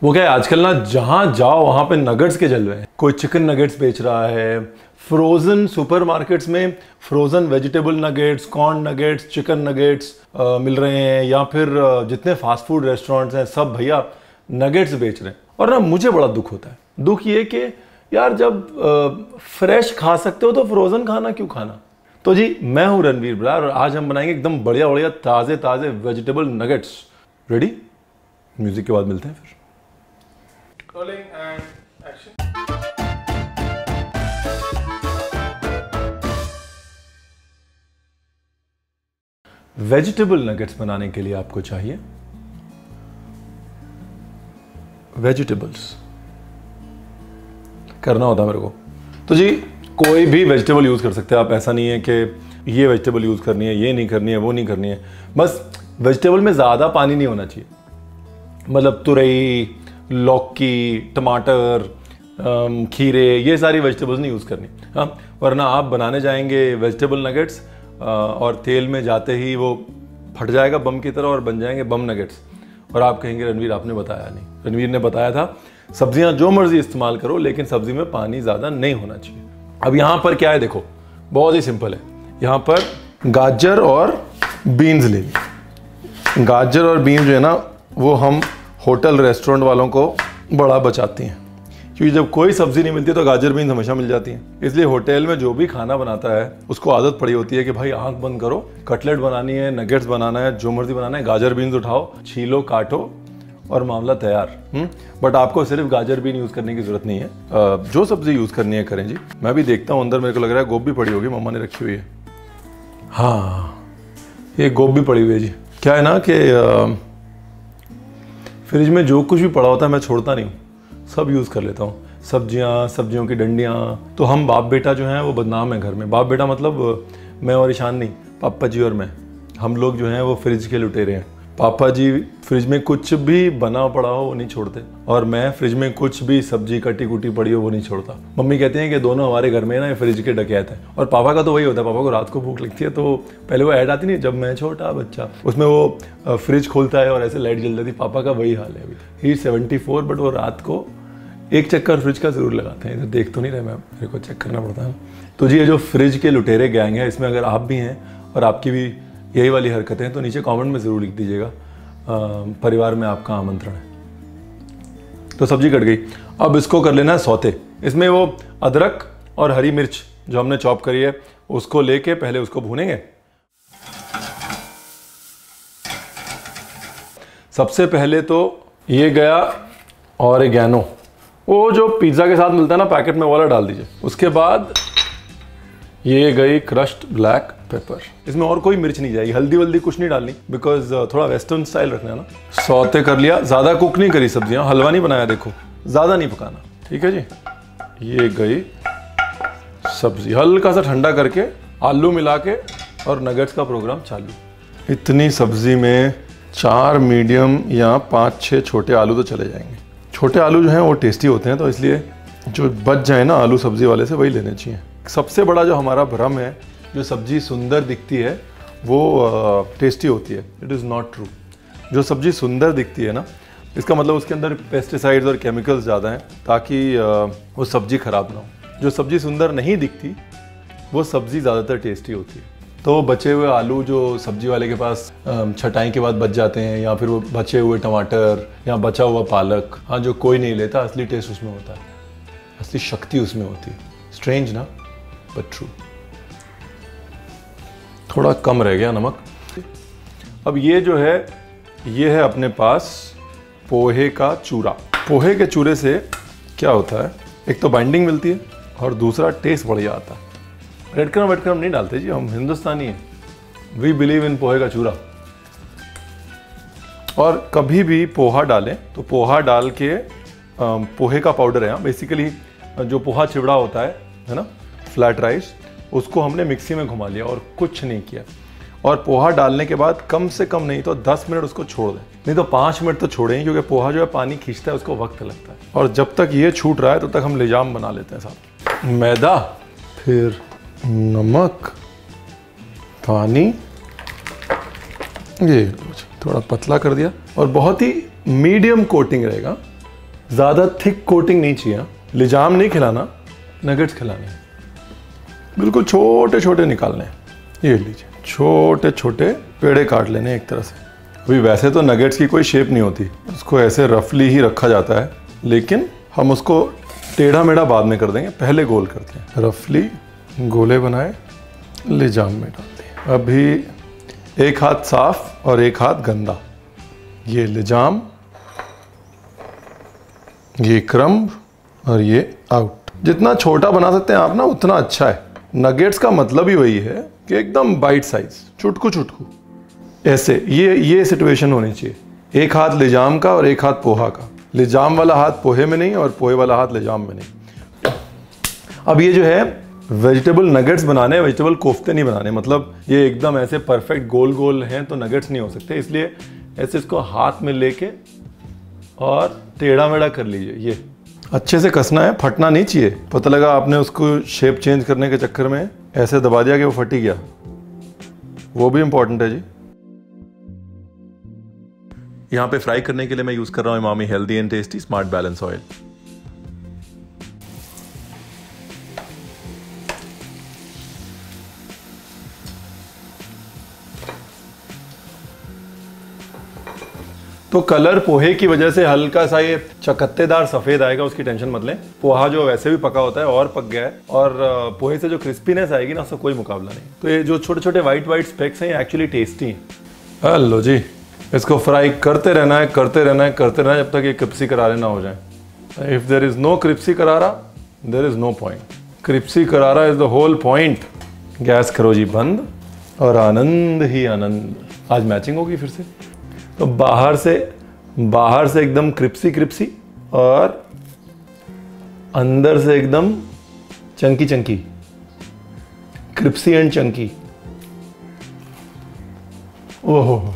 वो क्या है, आजकल ना जहां जाओ वहां पे नगेट्स के जलवे हैं। कोई चिकन नगेट्स बेच रहा है, फ्रोजन सुपरमार्केट्स में frozen vegetable nuggets, corn nuggets, chicken nuggets मिल रहे हैं, या फिर जितने फास्ट फूड रेस्टोरेंट्स हैं सब भैया नगेट्स बेच रहे हैं। और ना मुझे बड़ा दुख होता है। दुख ये कि यार जब फ्रेश खा सकते हो तो फ्रोजन खाना क्यों खाना। तो जी मैं हूं रणवीर बरार और आज हम बनाएंगे एकदम बढ़िया बढ़िया ताजे ताजे वेजिटेबल नगेट्स। रेडी? म्यूजिक के बाद मिलते हैं फिर। Rolling and action. Vegetable nuggets बनाने के लिए आपको चाहिए वेजिटेबल्स। करना होता है मेरे को। तो जी कोई भी वेजिटेबल यूज़ कर सकते हैं आप। ऐसा नहीं है कि ये वेजिटेबल यूज़ करनी है, ये नहीं करनी है, वो नहीं करनी है। बस वेजिटेबल में ज़्यादा पानी नहीं होना चाहिए। मतलब तुरई, लौकी, टमाटर, खीरे, ये सारी वेजिटेबल्स नहीं यूज़ करनी। हाँ, वरना आप बनाने जाएंगे वेजिटेबल नगेट्स और तेल में जाते ही वो फट जाएगा बम की तरह और बन जाएंगे बम नगेट्स। और आप कहेंगे रणवीर आपने बताया नहीं। रणवीर ने बताया था सब्जियां जो मर्जी इस्तेमाल करो लेकिन सब्जी में पानी ज़्यादा नहीं होना चाहिए। अब यहाँ पर क्या है देखो, बहुत ही सिंपल है। यहाँ पर गाजर और बीन्स ले ली। गाजर और बीन्स जो है ना वो हम होटल रेस्टोरेंट वालों को बड़ा बचाती हैं, क्योंकि जब कोई सब्जी नहीं मिलती तो गाजर बीन्स हमेशा मिल जाती हैं। इसलिए होटल में जो भी खाना बनाता है उसको आदत पड़ी होती है कि भाई आंख बंद करो, कटलेट बनानी है, नगेट्स बनाना है, जो मर्जी बनाना है, गाजर बीन्स उठाओ, छीलो, काटो और मामला तैयार। बट आपको सिर्फ गाजर बीन यूज़ करने की जरूरत नहीं है। जो सब्जी यूज़ करनी है करें जी। मैं भी देखता हूँ अंदर, मेरे को लग रहा है गोभी पड़ी होगी, मम्मा ने रखी हुई है। हाँ, ये गोभी पड़ी हुई है जी। क्या है ना कि फ्रिज में जो कुछ भी पड़ा होता है मैं छोड़ता नहीं हूँ, सब यूज़ कर लेता हूँ। सब्जियाँ, सब्जियों की डंडियाँ। तो हम बाप बेटा जो हैं वो बदनाम है घर में। बाप बेटा मतलब मैं और ईशान नहीं, पापा जी और मैं, हम लोग जो हैं वो फ्रिज के लुटेरे हैं। पापा जी फ्रिज में कुछ भी बना पड़ा हो वो नहीं छोड़ते, और मैं फ्रिज में कुछ भी सब्जी कटी कुटी पड़ी हो वो नहीं छोड़ता। मम्मी कहते हैं कि दोनों हमारे घर में ना ये फ्रिज के डकैत है। और पापा का तो वही होता है, पापा को रात को भूख लगती है तो पहले वो ऐड आती नहीं, जब मैं छोटा बच्चा, उसमें वो फ्रिज खोलता है और ऐसे लाइट जल जाती। पापा का वही हाल है अभी। ही 74 बट वो रात को एक चक्कर फ्रिज का जरूर लगाते हैं। इधर देख तो नहीं रहे मैं, मेरे को चेक करना पड़ता है। तो जी ये जो फ्रिज के लुटेरे गैंग है, इसमें अगर आप भी हैं और आपकी भी यही वाली हरकतें हैं तो नीचे कमेंट में ज़रूर लिख दीजिएगा। परिवार में आपका आमंत्रण है। तो सब्जी कट गई, अब इसको कर लेना है सौते। इसमें वो अदरक और हरी मिर्च जो हमने चॉप करी है उसको लेके पहले उसको भूनेंगे। सबसे पहले तो ये गया ऑरिगेनो, वो जो पिज्ज़ा के साथ मिलता है ना पैकेट में, वाला डाल दीजिए। उसके बाद ये गई क्रश्ड ब्लैक पेपर। इसमें और कोई मिर्च नहीं जाएगी, हल्दी वल्दी कुछ नहीं डालनी, बिकॉज थोड़ा वेस्टर्न स्टाइल रखना है ना। सौते कर लिया, ज़्यादा कुक नहीं करी सब्जियां, हलवा नहीं बनाया देखो, ज़्यादा नहीं पकाना, ठीक है जी। ये गई सब्जी, हल्का सा ठंडा करके आलू मिला के और नगेट्स का प्रोग्राम चालू। इतनी सब्जी में 4 मीडियम या 5-6 छोटे आलू तो चले जाएंगे। छोटे आलू जो हैं वो टेस्टी होते हैं, तो इसलिए जो बच जाए ना आलू सब्जी वाले से वही लेने चाहिए। सबसे बड़ा जो हमारा भ्रम है, जो सब्जी सुंदर दिखती है वो टेस्टी होती है। It is not true. जो सब्जी सुंदर दिखती है ना, इसका मतलब उसके अंदर पेस्टिसाइड्स और केमिकल्स ज़्यादा हैं ताकि वो सब्जी ख़राब ना हो। जो सब्जी सुंदर नहीं दिखती वो सब्ज़ी ज़्यादातर टेस्टी होती है। तो बचे हुए आलू जो सब्जी वाले के पास छटाई के बाद बच जाते हैं, या फिर वो बचे हुए टमाटर या बचा हुआ पालक, हाँ, जो कोई नहीं लेता, असली टेस्ट उसमें होता है, असली शक्ति उसमें होती है। स्ट्रेंज ना, बट ट्रू। थोड़ा कम रह गया नमक। अब ये जो है, ये है अपने पास पोहे का चूरा। पोहे के चूरे से क्या होता है, एक तो बाइंडिंग मिलती है और दूसरा टेस्ट बढ़िया आता है। रेड क्रम नहीं डालते जी, हम हिंदुस्तानी हैं। वी बिलीव इन पोहे का चूरा। और कभी भी पोहा डालें तो पोहा डाल के पोहे का पाउडर है बेसिकली, जो पोहा चिवड़ा होता है ना, फ्लैट राइस, उसको हमने मिक्सी में घुमा लिया और कुछ नहीं किया। और पोहा डालने के बाद कम से कम नहीं तो 10 मिनट उसको छोड़ दें, नहीं तो 5 मिनट तो छोड़ें, क्योंकि पोहा जो है पानी खींचता है, उसको वक्त लगता है। और जब तक ये छूट रहा है तब तक हम लेजाम बना लेते हैं साहब। मैदा, फिर नमक, पानी, ये थोड़ा पतला कर दिया और बहुत ही मीडियम कोटिंग रहेगा, ज़्यादा थिक कोटिंग नहीं चाहिए। लिजाम नहीं खिलाना, नगेट्स खिलाने, बिल्कुल छोटे छोटे निकालने। ये लीजिए, छोटे छोटे पेड़े काट लेने एक तरह से। अभी वैसे तो नगेट्स की कोई शेप नहीं होती, उसको ऐसे रफली ही रखा जाता है, लेकिन हम उसको टेढ़ा मेढ़ा बाद में कर देंगे, पहले गोल करते हैं। रफली गोले बनाए, लिजाम में डाल दिए। अभी एक हाथ साफ और एक हाथ गंदा। ये लिजाम, ये क्रम्ब और ये आउट। जितना छोटा बना सकते हैं आप ना, उतना अच्छा है। नगेट्स का मतलब ही वही है कि एकदम बाइट साइज, चुटकू चुटकू ऐसे। ये सिचुएशन होनी चाहिए। एक हाथ लिजाम का और एक हाथ पोहा का। लिजाम वाला हाथ पोहे में नहीं और पोहे वाला हाथ लिजाम में नहीं। अब ये जो है वेजिटेबल नगेट्स बनाने, वेजिटेबल कोफ्ते नहीं बनाने। मतलब ये एकदम ऐसे परफेक्ट गोल गोल हैं तो नगेट्स नहीं हो सकते, इसलिए ऐसे इसको हाथ में लेके और टेढ़ा मेढ़ा कर लीजिए। ये अच्छे से कसना है, फटना नहीं चाहिए। पता लगा आपने उसको शेप चेंज करने के चक्कर में ऐसे दबा दिया कि वो फटी गया, वो भी इंपॉर्टेंट है जी। यहाँ पे फ्राई करने के लिए मैं यूज कर रहा हूँ Emami healthy and tasty smart balance oil. तो कलर पोहे की वजह से हल्का सा ये चकत्तेदार सफेद आएगा, उसकी टेंशन मत लें। पोहा जो वैसे भी पका होता है और पक गया है, और पोहे से जो क्रिस्पीनेस आएगी ना, उसका कोई मुकाबला नहीं। तो ये जो छोटे छोटे वाइट वाइट स्पेक्स हैं, ये एक्चुअली टेस्टी हैं। हेलो जी, इसको फ्राई करते रहना है, करते रहना है, करते रहना है, जब तक ये क्रिप्सी करारे ना हो जाए। If there is no crispy करारा, there is no point. Crispy करारा is the whole point. Gas करो जी बंद, और आनंद ही आनंद। आज मैचिंग होगी फिर से। तो बाहर से एकदम क्रिप्सी क्रिप्सी, और अंदर से एकदम चंकी चंकी, क्रिप्सी एंड चंकी। ओहो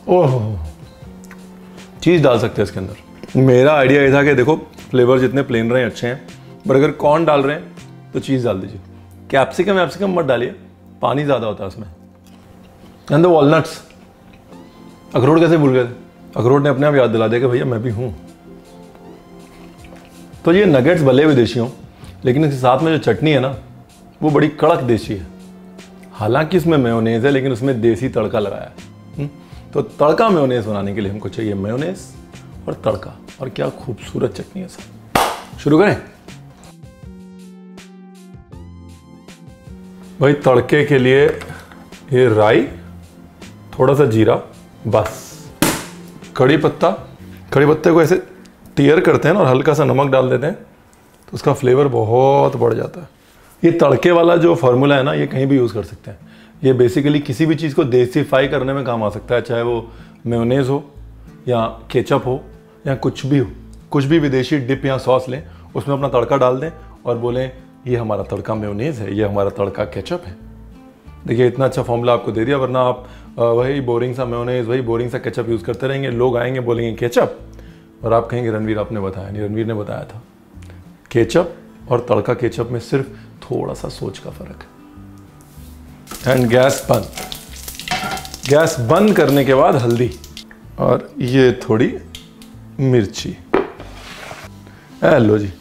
ओहो, चीज़ डाल सकते हैं इसके अंदर। मेरा आइडिया ये था कि देखो फ्लेवर जितने प्लेन रहे हैं अच्छे हैं, पर अगर कॉर्न डाल रहे हैं तो चीज़ डाल दीजिए। कैप्सिकम मत डालिए, पानी ज़्यादा होता है उसमें। And the walnuts. अखरोट कैसे भूल गए थे? अखरोट ने अपने आप याद दिला दिया कि भैया मैं भी हूं। तो ये नगेट्स भले विदेशी हों, लेकिन इसके साथ में जो चटनी है ना, वो बड़ी कड़क देसी है। हालांकि इसमें मेयोनेज़ है, लेकिन उसमें देसी तड़का लगाया है। तो तड़का मेयोनेज़ बनाने के लिए हमको चाहिए मेयोनेज़ और तड़का, और क्या खूबसूरत चटनी है सर। शुरू करें भाई। तड़के के लिए ये राई, थोड़ा सा जीरा, बस। कड़ी पत्ते को ऐसे टीयर करते हैं और हल्का सा नमक डाल देते हैं, तो उसका फ्लेवर बहुत बढ़ जाता है। ये तड़के वाला जो फार्मूला है ना, ये कहीं भी यूज़ कर सकते हैं। ये बेसिकली किसी भी चीज़ को देसीफाई करने में काम आ सकता है, चाहे वो मेयोनेज़ हो या केचप हो या कुछ भी हो। कुछ भी विदेशी डिप या सॉस लें, उसमें अपना तड़का डाल दें और बोलें ये हमारा तड़का मेयोनेज़ है, ये हमारा तड़का केचप है। देखिए इतना अच्छा फॉर्मूला आपको दे दिया, वरना आप वही बोरिंग सा मेयोनेज़, वही बोरिंग सा केचप यूज़ करते रहेंगे। लोग आएंगे बोलेंगे केचप, और आप कहेंगे रणवीर आपने बताया नहीं। रणवीर ने बताया था। केचप और तड़का केचप में सिर्फ थोड़ा सा सोच का फ़र्क है। एंड गैस बंद करने के बाद हल्दी, और ये थोड़ी मिर्ची। लो जी,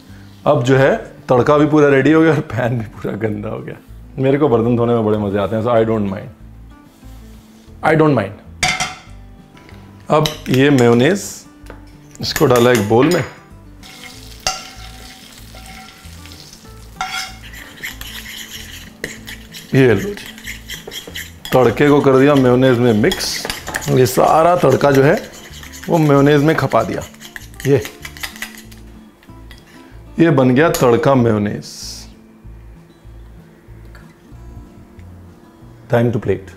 अब जो है तड़का भी पूरा रेडी हो गया और पैन भी पूरा गंदा हो गया। मेरे को बर्तन धोने में बड़े मजे आते हैं, सो आई डोंट माइंड। अब ये मेयोनेज़, इसको डाला एक बोल में। ये लो जी, तड़के को कर दिया मेयोनेज़ में मिक्स। ये सारा तड़का जो है वो मेयोनेज़ में खपा दिया। ये बन गया tadka mayonnaise. Time to plate.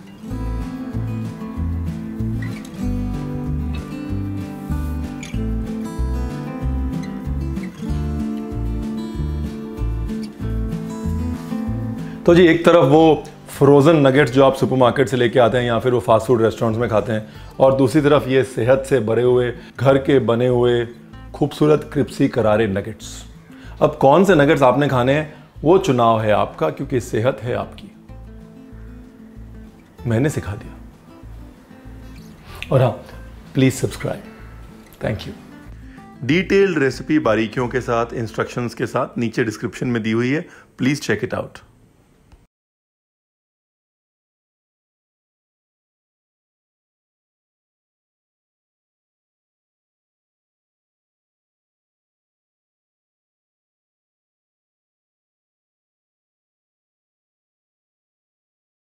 तो जी एक तरफ वो फ्रोज़न नगेट्स जो आप सुपरमार्केट से लेके आते हैं या फिर वो फास्ट फूड रेस्टोरेंट्स में खाते हैं, और दूसरी तरफ ये सेहत से भरे हुए घर के बने हुए खूबसूरत क्रिप्सी करारे नगेट्स। अब कौन से नगेट्स आपने खाने हैं वो चुनाव है आपका, क्योंकि सेहत है आपकी। मैंने सिखा दिया। और हाँ, please subscribe. Thank you. Detailed recipe बारीकियों के साथ, इंस्ट्रक्शंस के साथ नीचे डिस्क्रिप्शन में दी हुई है, प्लीज़ चेक इट आउट।